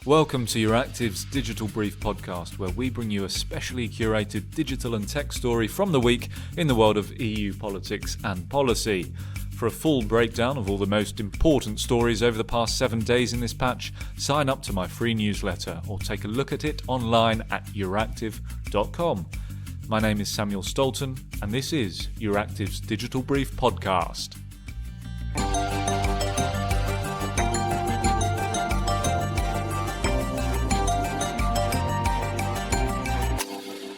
Welcome to Euractiv's Digital Brief podcast, where we bring you a specially curated digital and tech story from the week in the world of EU politics and policy. For a full breakdown of all the most important stories over the past 7 days in this patch, sign up to my free newsletter or take a look at it online at euractiv.com. My name is Samuel Stolton, and this is Euractiv's Digital Brief podcast.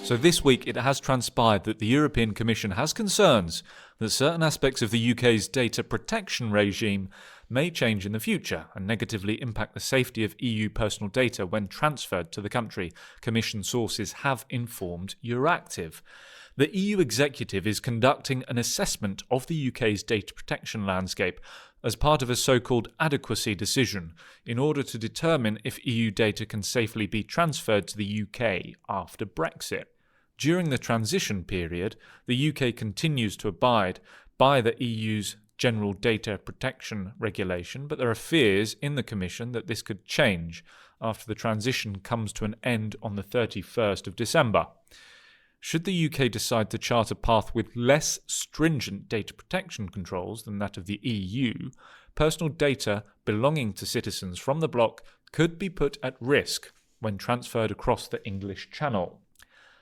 So this week it has transpired that the European Commission has concerns that certain aspects of the UK's data protection regime may change in the future and negatively impact the safety of EU personal data when transferred to the country. Commission sources have informed Euractiv. The EU executive is conducting an assessment of the UK's data protection landscape as part of a so-called adequacy decision in order to determine if EU data can safely be transferred to the UK after Brexit. During the transition period, the UK continues to abide by the EU's General Data Protection Regulation, but there are fears in the Commission that this could change after the transition comes to an end on the 31st of December. Should the UK decide to chart a path with less stringent data protection controls than that of the EU, personal data belonging to citizens from the bloc could be put at risk when transferred across the English Channel.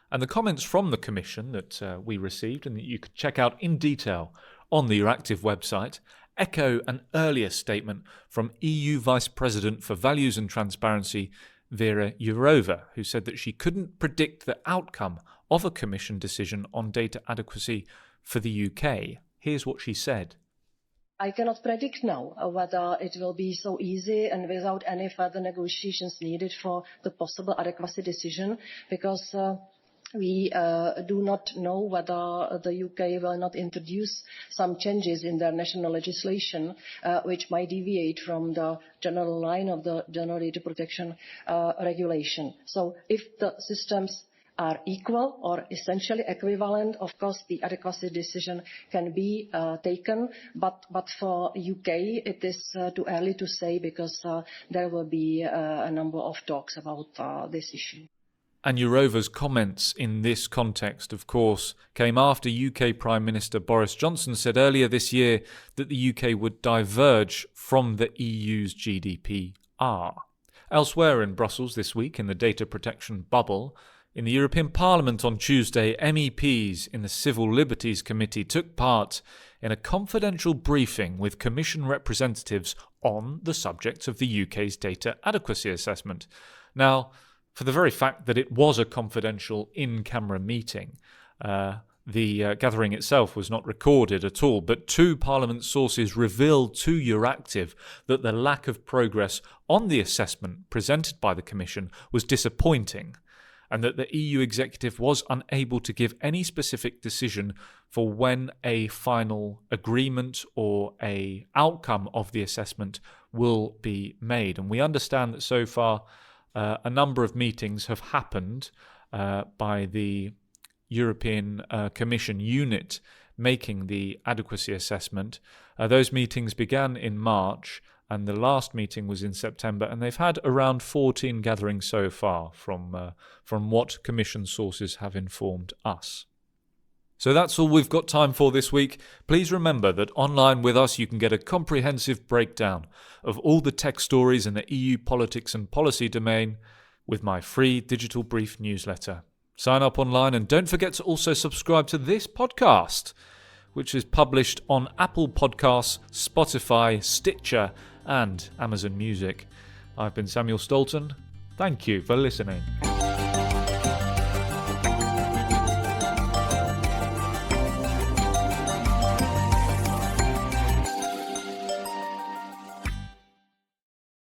And the comments from the Commission that we received and that you could check out in detail on the Euractiv website echo an earlier statement from EU Vice President for Values and Transparency, Vera Jourova, who said that she couldn't predict the outcome of a Commission decision on data adequacy for the UK. Here's what she said. I cannot predict now whether it will be so easy and without any further negotiations needed for the possible adequacy decision, because we do not know whether the UK will not introduce some changes in their national legislation which might deviate from the general line of the General Data Protection Regulation. So if the systems are equal or essentially equivalent, of course the adequacy decision can be taken, but for UK it is too early to say, because there will be a number of talks about this issue. And Jourova's comments in this context, of course, came after UK Prime Minister Boris Johnson said earlier this year that the UK would diverge from the EU's GDPR. Elsewhere in Brussels this week, in the data protection bubble, in the European Parliament on Tuesday, MEPs in the Civil Liberties Committee took part in a confidential briefing with Commission representatives on the subject of the UK's data adequacy assessment. Now, for the very fact that it was a confidential in-camera meeting, the gathering itself was not recorded at all, but two Parliament sources revealed to Euractiv that the lack of progress on the assessment presented by the Commission was disappointing, and that the EU executive was unable to give any specific decision for when a final agreement or a outcome of the assessment will be made. And we understand that so far a number of meetings have happened by the European Commission unit making the adequacy assessment. Those meetings began in March, and the last meeting was in September, and they've had around 14 gatherings so far from what Commission sources have informed us. So that's all we've got time for this week. Please remember that online with us you can get a comprehensive breakdown of all the tech stories in the EU politics and policy domain with my free digital brief newsletter. Sign up online and don't forget to also subscribe to this podcast, which is published on Apple Podcasts, Spotify, Stitcher and Amazon Music. I've been Samuel Stolton. Thank you for listening.